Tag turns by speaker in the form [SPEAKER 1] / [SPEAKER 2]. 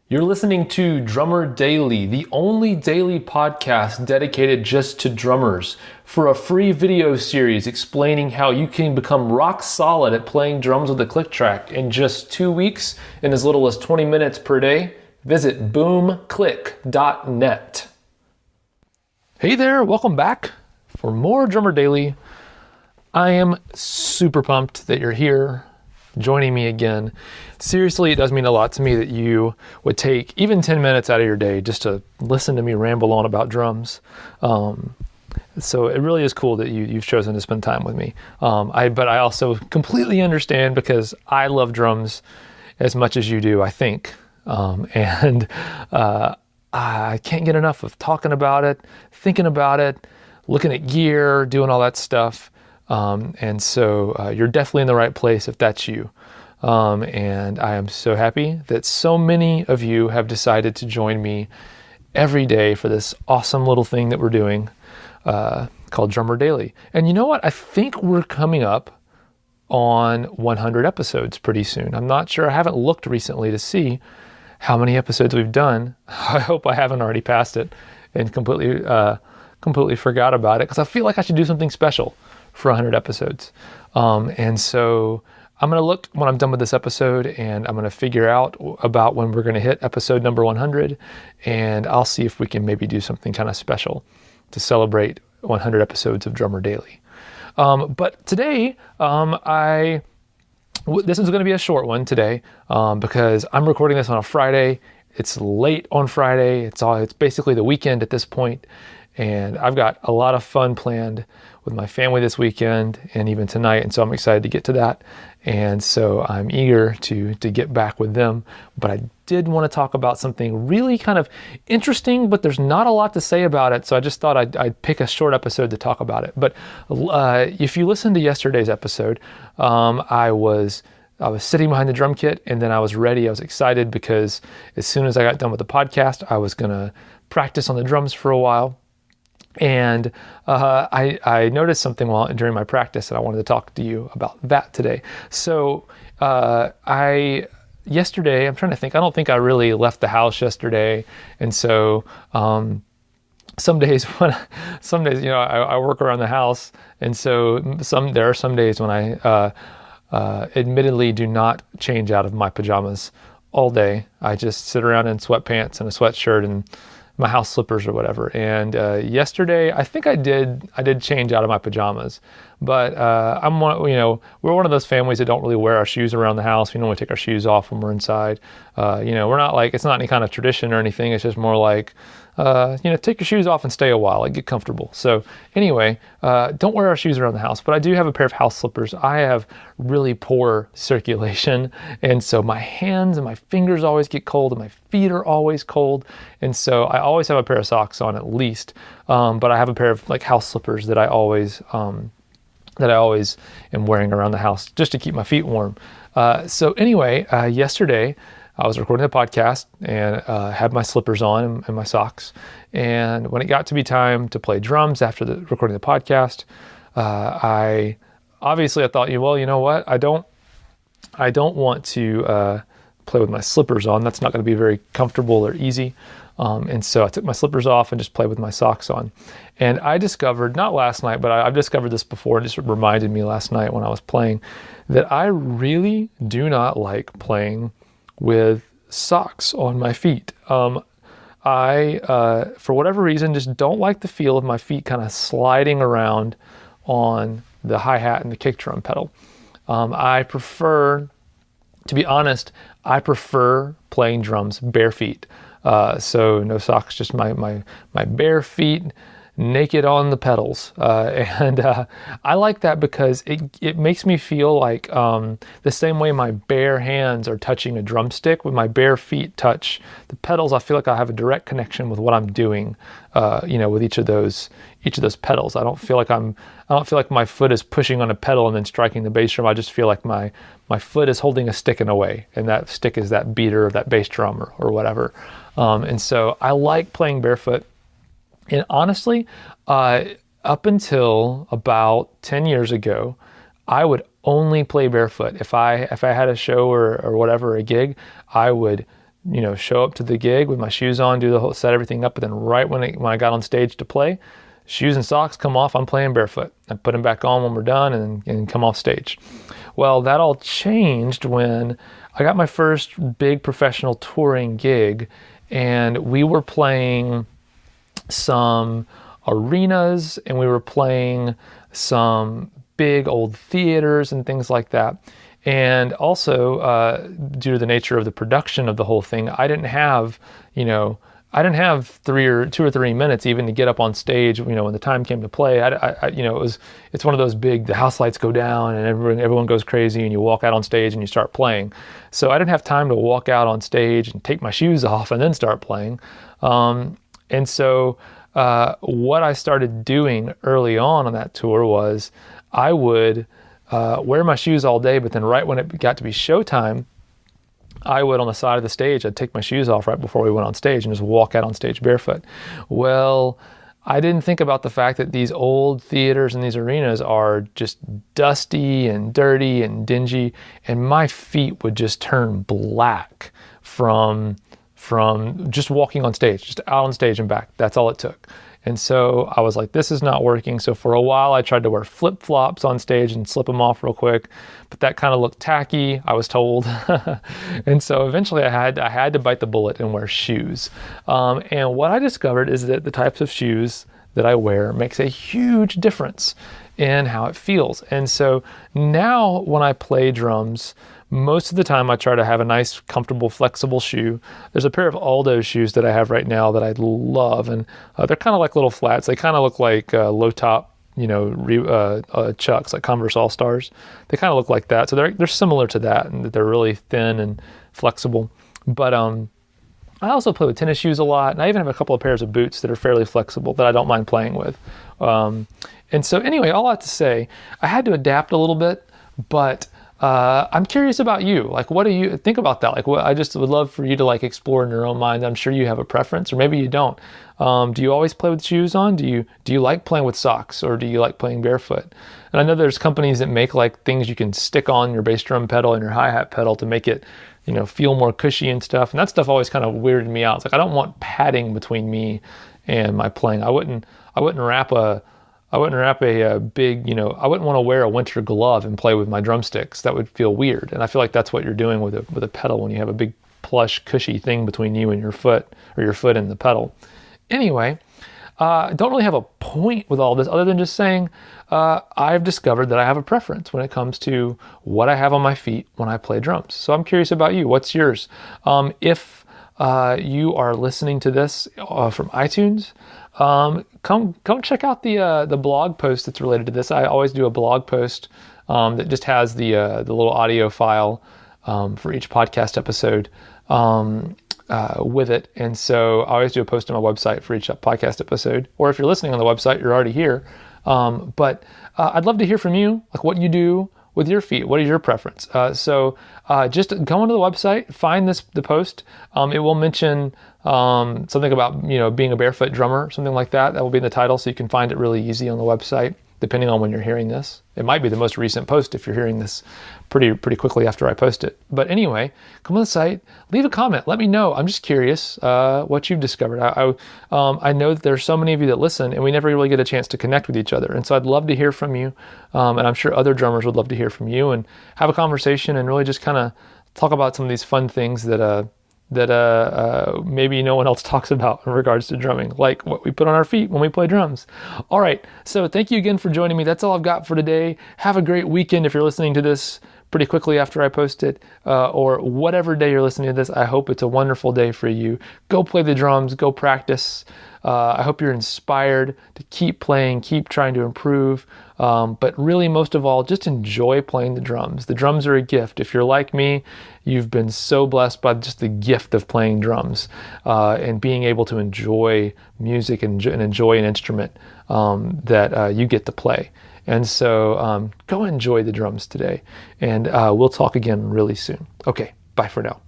[SPEAKER 1] You're listening to Drummer Daily, the only daily podcast dedicated just to drummers, for a free video series explaining how you can become rock solid at playing drums with a click track in just 2 weeks in as little as 20 minutes per day. Visit boomclick.net. Hey there, welcome back for more Drummer Daily. I am super pumped that you're here joining me again. Seriously, it does mean a lot to me that you would take even 10 minutes out of your day just to listen to me ramble on about drums. So it really is cool that you've chosen to spend time with me. But I also completely understand because I love drums as much as you do, I think. I can't get enough of talking about it, thinking about it, looking at gear, doing all that stuff. And so you're definitely in the right place if that's you. And I am so happy that so many of you have decided to join me every day for this awesome little thing that we're doing called Drummer Daily. And you know what? I think we're coming up on 100 episodes pretty soon. I'm not sure. I haven't looked recently to see how many episodes we've done. I hope I haven't already passed it and completely forgot about it, because I feel like I should do something special for 100 episodes. And so I'm going to look when I'm done with this episode, and I'm going to figure out about when we're going to hit episode number 100, and I'll see if we can maybe do something kind of special to celebrate 100 episodes of Drummer Daily. But today, this is going to be a short one today, because I'm recording this on a Friday. It's late on Friday. It's basically the weekend at this point, and I've got a lot of fun planned with my family this weekend and even tonight, and so I'm excited to get to that. And so I'm eager to get back with them. But I did want to talk about something really kind of interesting, but there's not a lot to say about it, so I just thought I'd pick a short episode to talk about it. But if you listened to yesterday's episode, I was sitting behind the drum kit, and then I was ready. I was excited because as soon as I got done with the podcast, I was going to practice on the drums for a while. And I noticed something during my practice, and I wanted to talk to you about that today. So yesterday, I'm trying to think, I don't think I really left the house yesterday. And so some days, I work around the house. And so there are some days when I admittedly do not change out of my pajamas all day. I just sit around in sweatpants and a sweatshirt and my house slippers or whatever. And yesterday, I think I did change out of my pajamas. But we're one of those families that don't really wear our shoes around the house. We normally take our shoes off when we're inside. We're not like, it's not any kind of tradition or anything. It's just more like, take your shoes off and stay a while, like get comfortable. So anyway, don't wear our shoes around the house, but I do have a pair of house slippers. I have really poor circulation, and so my hands and my fingers always get cold, and my feet are always cold, and so I always have a pair of socks on at least, but I have a pair of like house slippers that I always am wearing around the house just to keep my feet warm. So anyway, yesterday, I was recording the podcast and had my slippers on and my socks. And when it got to be time to play drums after recording the podcast, I thought, well, you know what? I don't want to play with my slippers on. That's not going to be very comfortable or easy. And so I took my slippers off and just played with my socks on. And I discovered, not last night, but I've discovered this before, and it just reminded me last night when I was playing, that I really do not like playing with socks on my feet. I, for whatever reason, just don't like the feel of my feet kind of sliding around on the hi-hat and the kick drum pedal. I prefer, to be honest, playing drums bare feet. So no socks, just my bare feet, naked on the pedals. And I like that because it makes me feel like the same way my bare hands are touching a drumstick, with my bare feet touch the pedals, I feel like I have a direct connection with what I'm doing, with each of those pedals. I don't feel like my foot is pushing on a pedal and then striking the bass drum. I just feel like my foot is holding a stick in a way, and that stick is that beater of that bass drum or whatever. And so I like playing barefoot. And honestly, up until about 10 years ago, I would only play barefoot. If I had a show or whatever, a gig, I would show up to the gig with my shoes on, do the whole, set everything up, but then right when I got on stage to play, shoes and socks come off, I'm playing barefoot. I put them back on when we're done and come off stage. Well, that all changed when I got my first big professional touring gig, and we were playing some arenas and we were playing some big old theaters and things like that. And also, due to the nature of the production of the whole thing, I didn't have 2 or 3 minutes even to get up on stage. When the time came to play, it's one of those big, the house lights go down and everyone goes crazy and you walk out on stage and you start playing. So I didn't have time to walk out on stage and take my shoes off and then start playing. And so what I started doing early on that tour was I would wear my shoes all day, but then right when it got to be showtime, I would, on the side of the stage, I'd take my shoes off right before we went on stage and just walk out on stage barefoot. Well, I didn't think about the fact that these old theaters and these arenas are just dusty and dirty and dingy, and my feet would just turn black from just walking on stage, just out on stage and back. That's all it took. And so I was like, this is not working. So for a while, I tried to wear flip-flops on stage and slip them off real quick, but that kind of looked tacky, I was told. And so eventually I had to bite the bullet and wear shoes. And what I discovered is that the types of shoes that I wear makes a huge difference in how it feels. And so now when I play drums, most of the time I try to have a nice, comfortable, flexible shoe. There's a pair of Aldo shoes that I have right now that I love, and they're kind of like little flats. They kind of look like low top, Chucks, like Converse All-Stars. They kind of look like that. So they're similar to that, and that they're really thin and flexible. But I also play with tennis shoes a lot, and I even have a couple of pairs of boots that are fairly flexible that I don't mind playing with. And so anyway, all I have to say, I had to adapt a little bit, but I'm curious about you. Like, what do you think about that? Like, I just would love for you to explore in your own mind. I'm sure you have a preference, or maybe you don't. Do you always play with shoes on? Do you like playing with socks, or do you like playing barefoot? And I know there's companies that make things you can stick on your bass drum pedal and your hi-hat pedal to make it, feel more cushy and stuff. And that stuff always kind of weirded me out. It's like, I don't want padding between me and my playing. I wouldn't wrap a big, I wouldn't want to wear a winter glove and play with my drumsticks. That would feel weird. And I feel like that's what you're doing with a pedal when you have a big plush, cushy thing between you and your foot, or your foot and the pedal. Anyway, I don't really have a point with all this other than just saying I've discovered that I have a preference when it comes to what I have on my feet when I play drums. So I'm curious about you. What's yours? If you are listening to this from iTunes, come check out the blog post that's related to this. I always do a blog post that just has the little audio file for each podcast episode with it. And so I always do a post on my website for each podcast episode. Or if you're listening on the website, you're already here. But I'd love to hear from you, like what you do with your feet. What is your preference? So just go onto the website, find the post. It will mention something about being a barefoot drummer, something like that. That will be in the title, so you can find it really easy on the website, depending on when you're hearing this. It might be the most recent post if you're hearing this pretty quickly after I post it. But anyway, come on the site, leave a comment, let me know. I'm just curious what you've discovered. I know that there's so many of you that listen, and we never really get a chance to connect with each other. And so I'd love to hear from you, and I'm sure other drummers would love to hear from you and have a conversation and really just kind of talk about some of these fun things that maybe no one else talks about in regards to drumming, like what we put on our feet when we play drums. All right, so thank you again for joining me. That's all I've got for today. Have a great weekend if you're listening to this pretty quickly after I post it, or whatever day you're listening to this. I hope it's a wonderful day for you. Go play the drums, go practice. I hope you're inspired to keep playing, keep trying to improve, but really most of all, just enjoy playing the drums. The drums are a gift. If you're like me, you've been so blessed by just the gift of playing drums and being able to enjoy music and enjoy an instrument that you get to play. And so go enjoy the drums today, and we'll talk again really soon. Okay, bye for now.